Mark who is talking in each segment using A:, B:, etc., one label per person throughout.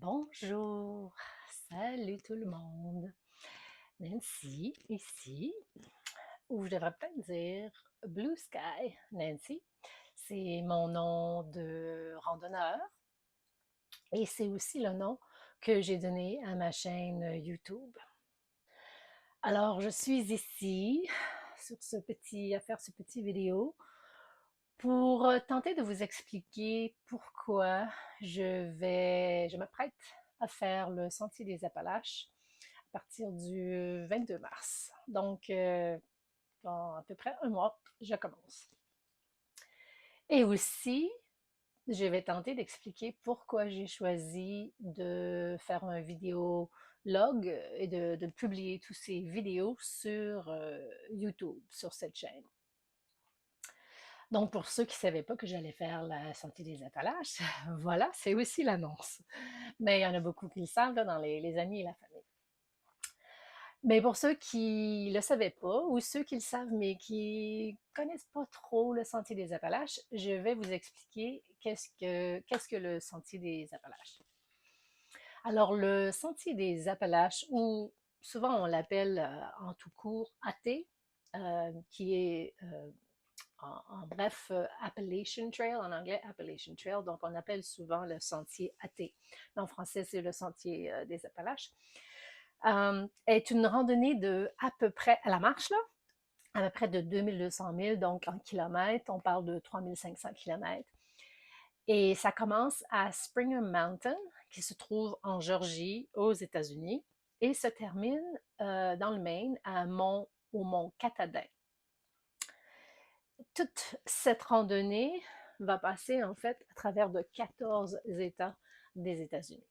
A: Bonjour, salut tout le monde. Nancy ici, ou je devrais peut-être dire Blue Sky Nancy. C'est mon nom de randonneur et c'est aussi le nom que j'ai donné à ma chaîne YouTube. Alors, je suis ici à faire ce petit vidéo pour tenter de vous expliquer pourquoi je m'apprête à faire le Sentier des Appalaches à partir du 22 mars. Donc, dans à peu près un mois, je commence. Et aussi, je vais tenter d'expliquer pourquoi j'ai choisi de faire un vidéo log et de publier toutes ces vidéos sur YouTube, sur cette chaîne. Donc, pour ceux qui ne savaient pas que j'allais faire la Sentier des Appalaches, voilà, c'est aussi l'annonce. Mais il y en a beaucoup qui le savent là, dans les amis et la famille. Mais pour ceux qui ne le savaient pas, ou ceux qui le savent mais qui connaissent pas trop le Sentier des Appalaches, je vais vous expliquer qu'est-ce que le Sentier des Appalaches. Alors, le Sentier des Appalaches, ou souvent on l'appelle en tout court AT, qui est en bref, Appalachian Trail, en anglais Appalachian Trail, donc on appelle souvent le sentier AT. En français, c'est le sentier des Appalaches. Est une randonnée de à peu près, à la marche, là, à peu près de 2200 milles, donc en kilomètres, on parle de 3500 kilomètres. Et ça commence à Springer Mountain, qui se trouve en Georgie, aux États-Unis, et se termine dans le Maine, au mont Katahdin. Toute cette randonnée va passer en fait à travers de 14 États des États-Unis.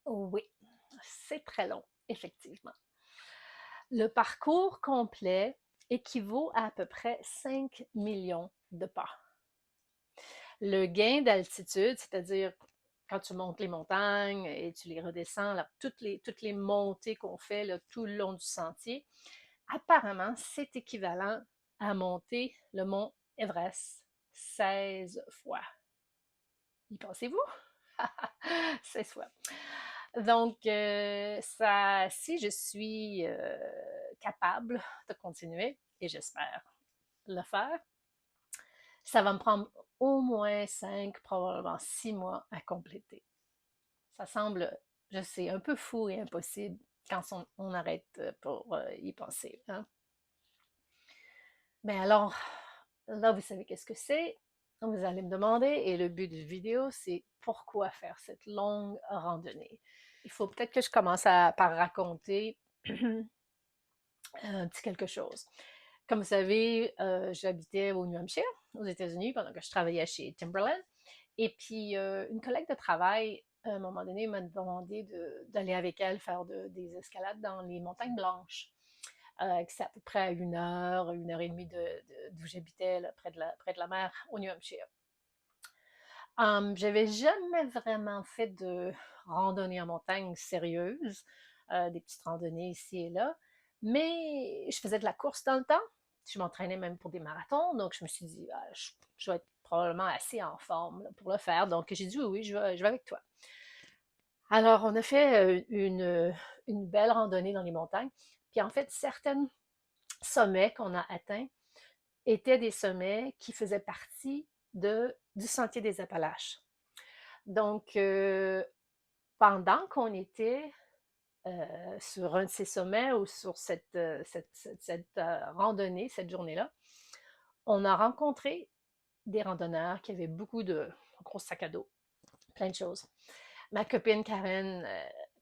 A: Oui, c'est très long, effectivement. Le parcours complet équivaut à peu près 5 millions de pas. Le gain d'altitude, c'est-à-dire quand tu montes les montagnes et tu les redescends, là, toutes les montées qu'on fait là, tout le long du sentier, apparemment, c'est équivalent à monter le mont Everest 16 fois. Y pensez-vous? 16 fois. Donc, si je suis capable de continuer, et j'espère le faire, ça va me prendre au moins 5, probablement 6 mois à compléter. Ça semble, je sais, un peu fou et impossible quand on arrête pour y penser. Hein? Mais alors, là, vous savez qu'est-ce que c'est. Vous allez me demander, et le but de vidéo, c'est pourquoi faire cette longue randonnée. Il faut peut-être que je commence par raconter un petit quelque chose. Comme vous savez, j'habitais au New Hampshire, aux États-Unis, pendant que je travaillais chez Timberland. Et puis, une collègue de travail, à un moment donné, m'a demandé d'aller avec elle faire des escalades dans les montagnes blanches. C'est à peu près à une heure et demie d'où j'habitais, là, près de la mer, au New Hampshire. J'avais jamais vraiment fait de randonnée en montagne sérieuse, des petites randonnées ici et là, mais je faisais de la course dans le temps. Je m'entraînais même pour des marathons, donc je me suis dit, ah, je vais être probablement assez en forme là, pour le faire. Donc j'ai dit, oui, oui, je vais avec toi. Alors, on a fait une belle randonnée dans les montagnes. Puis en fait, certains sommets qu'on a atteints étaient des sommets qui faisaient partie du Sentier des Appalaches. Donc, pendant qu'on était sur un de ces sommets ou sur cette randonnée, cette journée-là, on a rencontré des randonneurs qui avaient beaucoup de gros sacs à dos, plein de choses. Ma copine Karen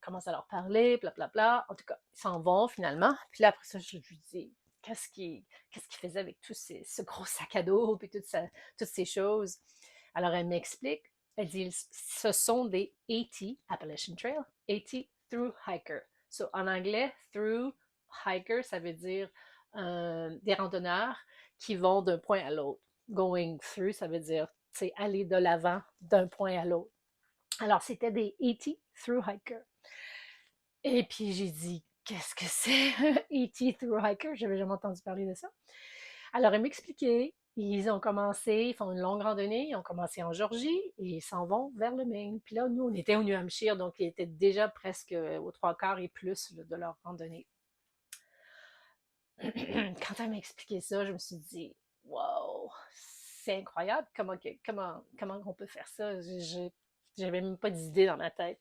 A: commence à leur parler, blablabla. En tout cas, ils s'en vont finalement. Puis là, après ça, je lui dis qu'est-ce qu'il faisait avec ce gros sac à dos et toutes ces choses. Alors, elle m'explique. Elle dit ce sont des AT, Appalachian Trail, AT through hiker. So, en anglais, through hiker, ça veut dire des randonneurs qui vont d'un point à l'autre. Going through, ça veut dire aller de l'avant d'un point à l'autre. Alors, c'était des E.T. Through Hiker. Et puis, j'ai dit, qu'est-ce que c'est, E.T. Through Hiker? J'avais jamais entendu parler de ça. Alors, elle m'expliquait Ils ont commencé, ils font une longue randonnée, ils ont commencé en Georgie et ils s'en vont vers le Maine. Puis là, nous, on était au New Hampshire, donc ils étaient déjà presque aux trois quarts et plus là, de leur randonnée. Quand elle m'a expliqué ça, je me suis dit, wow, c'est incroyable comment on peut faire ça. J'avais même pas d'idée dans ma tête.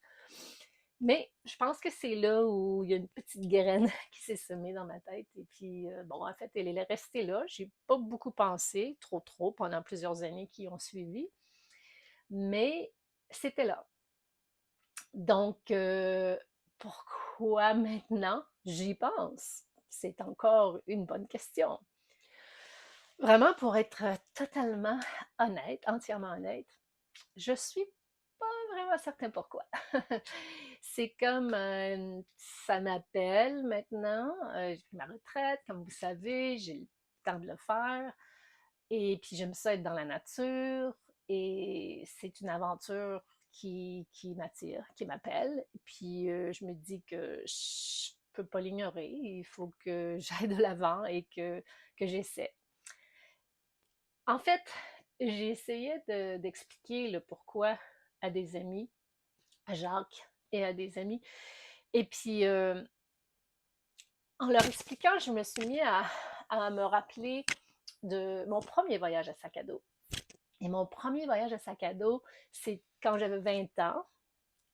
A: Mais je pense que c'est là où il y a une petite graine qui s'est semée dans ma tête. Et puis, bon, en fait, elle est restée là. J'ai pas beaucoup pensé, trop, pendant plusieurs années qui ont suivi. Mais c'était là. Donc, pourquoi maintenant j'y pense? C'est encore une bonne question. Vraiment, pour être totalement honnête, entièrement honnête, je suis pas vraiment certain pourquoi. C'est comme ça m'appelle maintenant. J'ai pris ma retraite, comme vous savez, j'ai le temps de le faire. Et puis j'aime ça être dans la nature. Et c'est une aventure qui m'attire, qui m'appelle. Puis je me dis que je peux pas l'ignorer. Il faut que j'aille de l'avant et que j'essaie. En fait, j'ai essayé d'expliquer le pourquoi à des amis, à Jacques et à des amis. Et puis, en leur expliquant, je me suis mis à me rappeler de mon premier voyage à sac à dos. Et mon premier voyage à sac à dos, c'est quand j'avais 20 ans.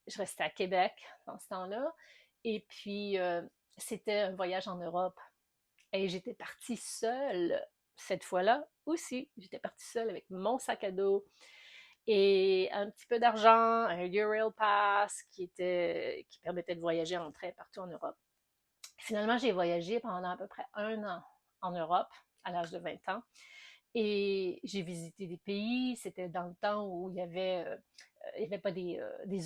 A: Je restais à Québec dans ce temps-là. Et puis, c'était un voyage en Europe. Et j'étais partie seule cette fois-là aussi. J'étais partie seule avec mon sac à dos et un petit peu d'argent, un Eurail Pass qui permettait de voyager en train partout en Europe. Finalement, j'ai voyagé pendant à peu près un an en Europe à l'âge de 20 ans. Et j'ai visité des pays. C'était dans le temps où il y avait pas des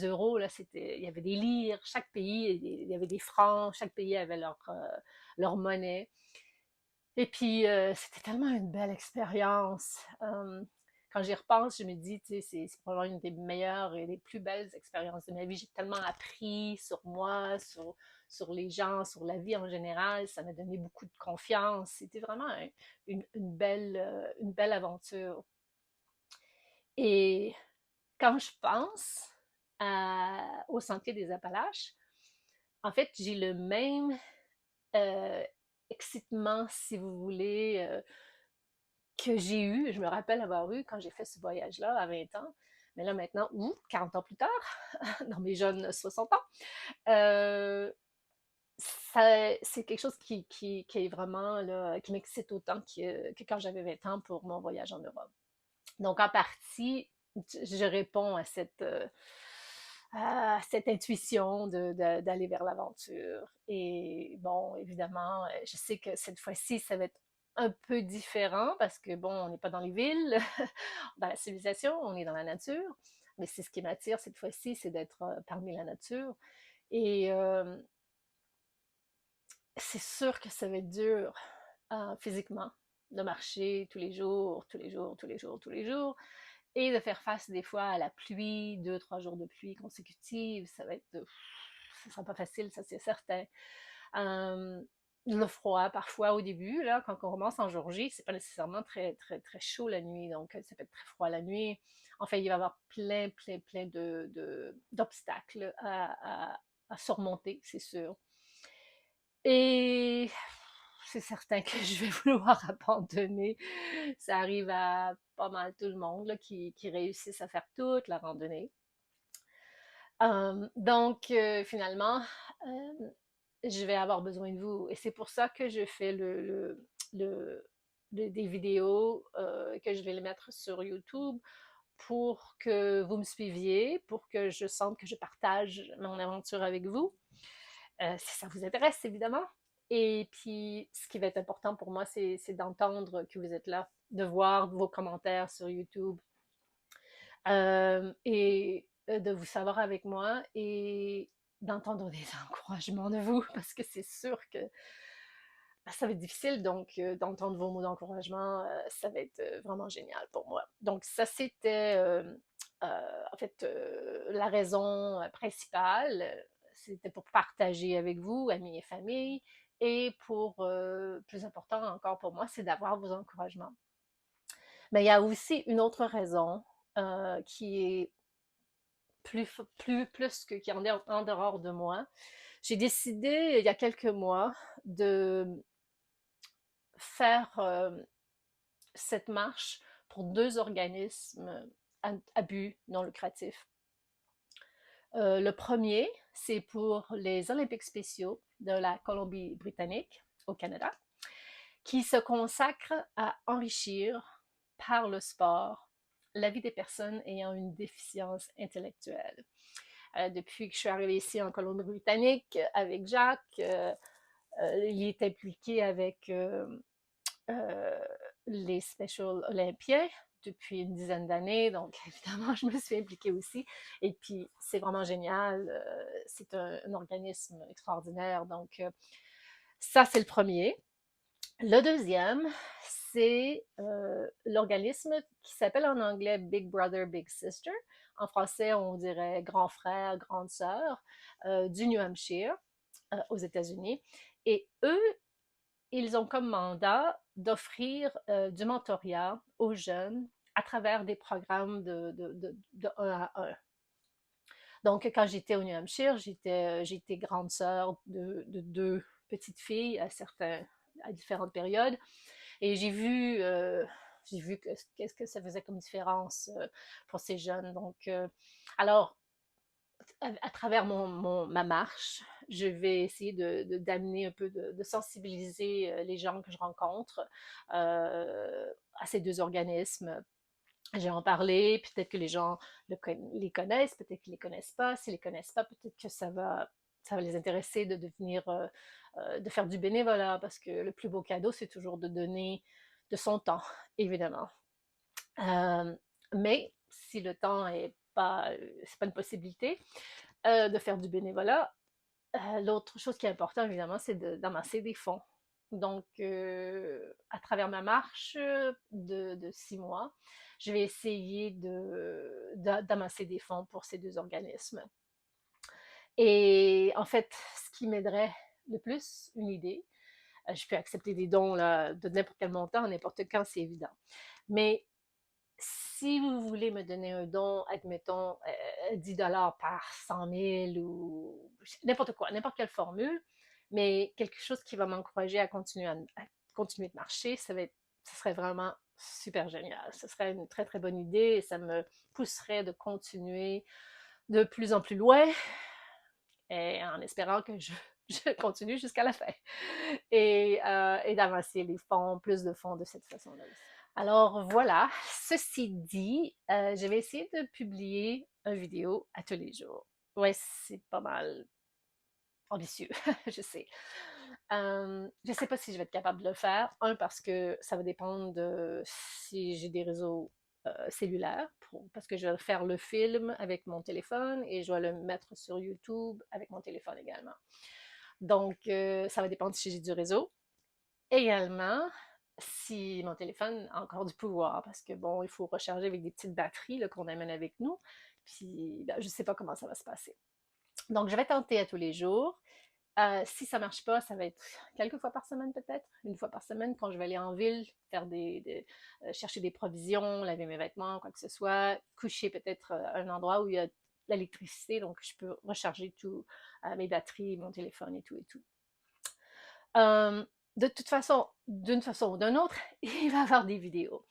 A: euros, là, il y avait des lires. Chaque pays, il y avait des francs. Chaque pays avait leur monnaie. Et puis, c'était tellement une belle expérience. Quand j'y repense, je me dis, tu sais, c'est probablement une des meilleures et des plus belles expériences de ma vie. J'ai tellement appris sur moi, sur les gens, sur la vie en général. Ça m'a donné beaucoup de confiance. C'était vraiment une belle aventure. Et quand je pense au Sentier des Appalaches, en fait, j'ai le même euh, excitement, si vous voulez, que j'ai eu, je me rappelle avoir eu quand j'ai fait ce voyage-là à 20 ans. Mais là maintenant, 40 ans plus tard, dans mes jeunes 60 ans, euh, c'est quelque chose qui est vraiment là, qui m'excite autant que quand j'avais 20 ans pour mon voyage en Europe. Donc en partie, je réponds à cette intuition d'aller vers l'aventure. Et bon, évidemment, je sais que cette fois-ci, ça va être un peu différent parce que, bon, on n'est pas dans les villes, dans la civilisation, on est dans la nature. Mais c'est ce qui m'attire cette fois-ci, c'est d'être parmi la nature. Et c'est sûr que ça va être dur physiquement de marcher tous les jours, tous les jours, tous les jours, tous les jours, et de faire face des fois à la pluie, 2, 3 jours de pluie consécutive, ça va être, ça sera pas facile, ça c'est certain. Euh, le froid, parfois au début, là, quand on commence en Georgie, c'est pas nécessairement très, très, très chaud la nuit, donc ça peut être très froid la nuit. Enfin, il va y avoir plein d'obstacles à surmonter, c'est sûr. Et c'est certain que je vais vouloir abandonner. Ça arrive à pas mal tout le monde là, qui réussissent à faire toute la randonnée. Donc, finalement, euh, je vais avoir besoin de vous. Et c'est pour ça que je fais des vidéos que je vais les mettre sur YouTube pour que vous me suiviez, pour que je sente que je partage mon aventure avec vous. Si ça vous intéresse, évidemment. Et puis, ce qui va être important pour moi, c'est d'entendre que vous êtes là, de voir vos commentaires sur YouTube et de vous savoir avec moi et d'entendre des encouragements de vous, parce que c'est sûr que ça va être difficile, donc d'entendre vos mots d'encouragement, ça va être vraiment génial pour moi. Donc ça, c'était en fait la raison principale. C'était pour partager avec vous, amis et famille, et pour, plus important encore pour moi, c'est d'avoir vos encouragements. Mais il y a aussi une autre raison qui est qui en est en dehors de moi. J'ai décidé il y a quelques mois de faire cette marche pour deux organismes à but non lucratif. Le premier, c'est pour les Olympiques spéciaux de la Colombie-Britannique au Canada, qui se consacrent à enrichir par le sport la vie des personnes ayant une déficience intellectuelle. Depuis que je suis arrivée ici en Colombie-Britannique avec Jacques, il est impliqué avec euh, les Special Olympiens depuis une dizaine d'années, donc évidemment, je me suis impliquée aussi. Et puis, c'est vraiment génial. C'est un organisme extraordinaire. Donc, ça, c'est le premier. Le deuxième, c'est l'organisme qui s'appelle en anglais Big Brother, Big Sister. En français, on dirait grand frère, grande sœur, du New Hampshire, aux États-Unis. Et eux, ils ont comme mandat d'offrir du mentorat aux jeunes à travers des programmes de 1 à 1. Donc, quand j'étais au New Hampshire, j'étais grande sœur de deux petites filles à différentes périodes. Et j'ai vu qu'est-ce que ça faisait comme différence pour ces jeunes. Donc, alors, à travers ma marche, je vais essayer d'amener un peu, de sensibiliser les gens que je rencontre à ces deux organismes. J'ai en parlé, peut-être que les gens les connaissent, peut-être qu'ils les connaissent pas. S'ils les connaissent pas, peut-être que ça va les intéresser de devenir, de faire du bénévolat, parce que le plus beau cadeau, c'est toujours de donner de son temps, évidemment. Euh, mais si le temps est pas, c'est pas une possibilité de faire du bénévolat, l'autre chose qui est importante, évidemment, c'est d'amasser des fonds. Donc, à travers ma marche de 6 mois, je vais essayer d'amasser des fonds pour ces deux organismes. Et en fait, ce qui m'aiderait le plus, une idée, je peux accepter des dons là, de n'importe quel montant, n'importe quand, c'est évident. Mais si vous voulez me donner un don, admettons, 10 par 100 000 ou n'importe quoi, n'importe quelle formule, mais quelque chose qui va m'encourager à continuer de marcher, ça serait vraiment super génial. Ce serait une très, très bonne idée et ça me pousserait de continuer de plus en plus loin et en espérant que je continue jusqu'à la fin et d'avancer les fonds, plus de fonds de cette façon-là aussi. Alors voilà, ceci dit, je vais essayer de publier une vidéo à tous les jours. Ouais, c'est pas mal ambitieux, je sais. Je sais pas si je vais être capable de le faire. Un, parce que ça va dépendre de si j'ai des réseaux cellulaires, parce que je vais faire le film avec mon téléphone et je vais le mettre sur YouTube avec mon téléphone également. Donc, ça va dépendre si j'ai du réseau. Également, si mon téléphone a encore du pouvoir, parce que bon, il faut recharger avec des petites batteries qu'on amène avec nous, puis ben, je ne sais pas comment ça va se passer. Donc, je vais tenter à tous les jours. Si ça ne marche pas, ça va être quelques fois par semaine peut-être, une fois par semaine quand je vais aller en ville, faire chercher des provisions, laver mes vêtements, quoi que ce soit, coucher peut-être à un endroit où il y a de l'électricité, donc je peux recharger tout, mes batteries, mon téléphone et tout et tout. De toute façon, d'une façon ou d'une autre, il va y avoir des vidéos.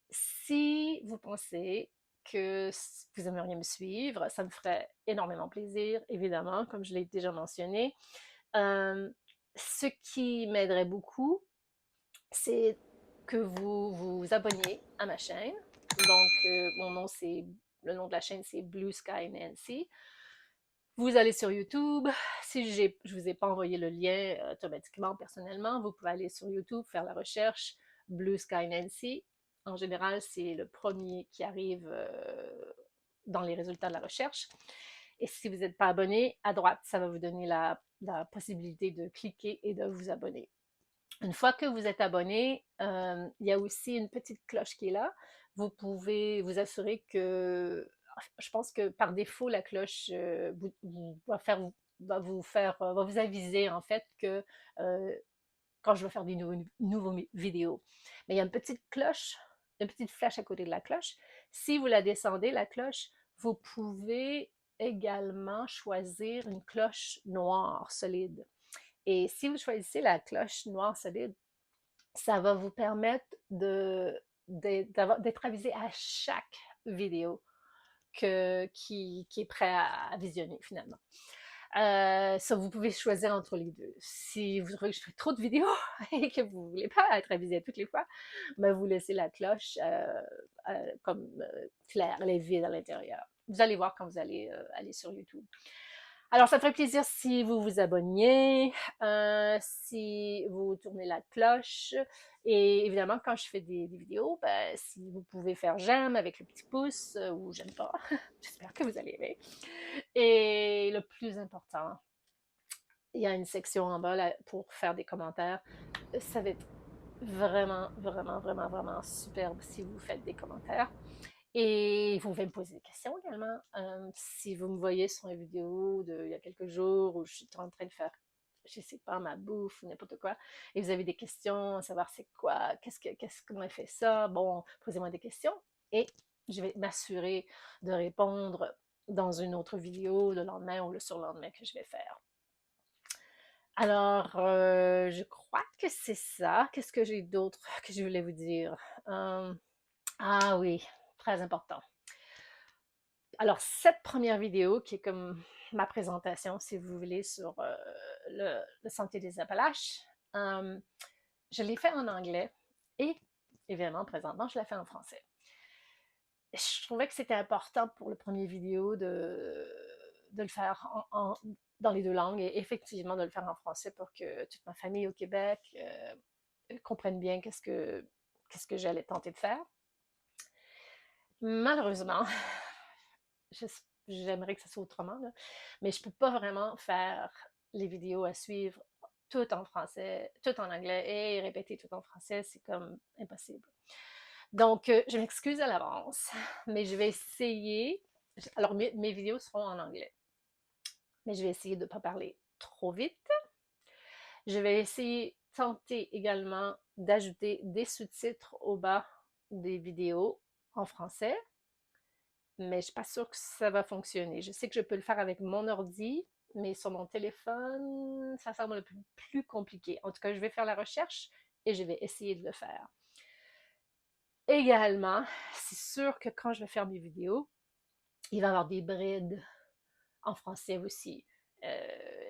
A: Si vous pensez que vous aimeriez me suivre, ça me ferait énormément plaisir, évidemment, comme je l'ai déjà mentionné. Ce qui m'aiderait beaucoup, c'est que vous vous abonniez à ma chaîne. Donc, le nom de la chaîne, c'est Blue Sky Nancy. Vous allez sur YouTube. Si je ne vous ai pas envoyé le lien automatiquement, personnellement, vous pouvez aller sur YouTube, faire la recherche Blue Sky Nancy. En général, c'est le premier qui arrive dans les résultats de la recherche. Et si vous n'êtes pas abonné, à droite, ça va vous donner la possibilité de cliquer et de vous abonner. Une fois que vous êtes abonné, il y a aussi une petite cloche qui est là. Vous pouvez vous assurer que, je pense que par défaut, la cloche va vous aviser en fait que quand je vais faire des nouveaux vidéos. Mais il y a une petite cloche, une petite flèche à côté de la cloche. Si vous la descendez, la cloche, vous pouvez également choisir une cloche noire solide. Et si vous choisissez la cloche noire solide, ça va vous permettre d'être avisé à chaque vidéo qui est prêt à visionner finalement. Ça, vous pouvez choisir entre les deux. Si vous trouvez que je fais trop de vidéos et que vous ne voulez pas être avisé toutes les fois, ben vous laissez la cloche comme claire, elle est vide à l'intérieur. Vous allez voir quand vous allez aller sur YouTube. Alors, ça ferait plaisir si vous vous abonniez, si vous tournez la cloche. Et évidemment, quand je fais des vidéos, ben, si vous pouvez faire j'aime avec le petit pouce ou j'aime pas, j'espère que vous allez aimer. Et le plus important, il y a une section en bas là, pour faire des commentaires. Ça va être vraiment, vraiment, vraiment, vraiment superbe si vous faites des commentaires. Et vous pouvez me poser des questions également. Si vous me voyez sur une vidéo d'il y a quelques jours où je suis en train de faire, je sais pas, ma bouffe ou n'importe quoi, et vous avez des questions, à savoir c'est quoi, comment elle fait ça, bon, posez-moi des questions et je vais m'assurer de répondre dans une autre vidéo le lendemain ou le surlendemain que je vais faire. Alors, je crois que c'est ça. Qu'est-ce que j'ai d'autre que je voulais vous dire? Ah oui, très important. Alors, cette première vidéo, qui est comme ma présentation, si vous voulez, sur le Sentier des Appalaches, je l'ai fait en anglais et, évidemment, présentement, je la fais en français. Je trouvais que c'était important pour le premier vidéo de le faire dans les deux langues et effectivement de le faire en français pour que toute ma famille au Québec comprenne bien qu'est-ce que j'allais tenter de faire. Malheureusement, j'aimerais que ça soit autrement, là, mais je peux pas vraiment faire les vidéos à suivre tout en français, tout en anglais et répéter tout en français, c'est comme impossible. Donc, je m'excuse à l'avance, mais je vais essayer. Alors, mes vidéos seront en anglais, mais je vais essayer de ne pas parler trop vite. Je vais essayer, tenter également d'ajouter des sous-titres au bas des vidéos en français, mais je ne suis pas sûre que ça va fonctionner. Je sais que je peux le faire avec mon ordi, mais sur mon téléphone, ça semble un peu plus compliqué. En tout cas, je vais faire la recherche et je vais essayer de le faire. Également, c'est sûr que quand je vais faire mes vidéos, il va y avoir des brides en français aussi.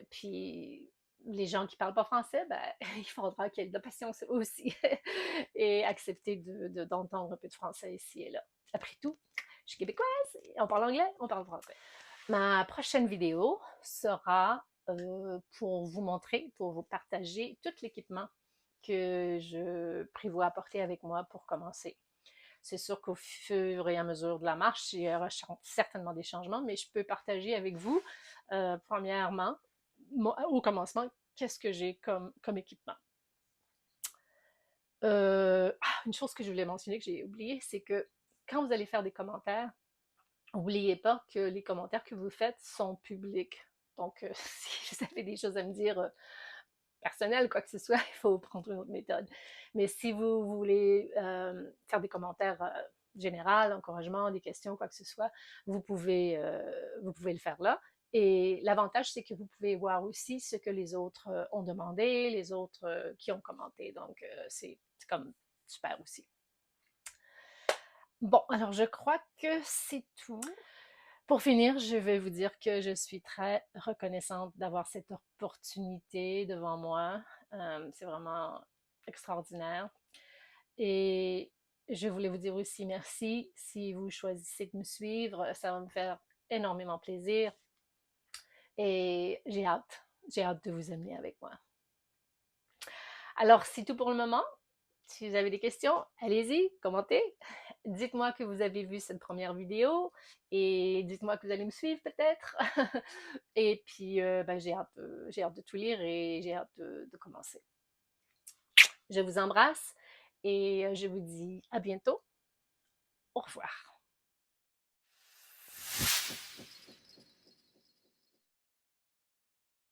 A: Puis les gens qui ne parlent pas français, ben, il faudra qu'il y ait de la patience aussi et accepter d'entendre un peu de français ici et là. Après tout, je suis québécoise, on parle anglais, on parle français. Ma prochaine vidéo sera pour vous montrer, pour vous partager tout l'équipement que je prévois apporter avec moi pour commencer. C'est sûr qu'au fur et à mesure de la marche, il y aura certainement des changements, mais je peux partager avec vous, premièrement, au commencement, qu'est-ce que j'ai comme équipement. Une chose que je voulais mentionner, que j'ai oublié, c'est que quand vous allez faire des commentaires, n'oubliez pas que les commentaires que vous faites sont publics. Donc, si vous avez des choses à me dire personnelles, quoi que ce soit, il faut prendre une autre méthode. Mais si vous voulez faire des commentaires généraux, encouragements, des questions, quoi que ce soit, vous pouvez le faire là. Et l'avantage, c'est que vous pouvez voir aussi ce que les autres ont demandé, les autres qui ont commenté. Donc, c'est comme super aussi. Bon, alors je crois que c'est tout. Pour finir, je vais vous dire que je suis très reconnaissante d'avoir cette opportunité devant moi. C'est vraiment extraordinaire. Et je voulais vous dire aussi merci si vous choisissez de me suivre. Ça va me faire énormément plaisir. Et j'ai hâte de vous amener avec moi. Alors, c'est tout pour le moment. Si vous avez des questions, allez-y, commentez. Dites-moi que vous avez vu cette première vidéo et dites-moi que vous allez me suivre peut-être. Et puis, ben, j'ai hâte de tout lire et j'ai hâte de commencer. Je vous embrasse et je vous dis à bientôt. Au revoir.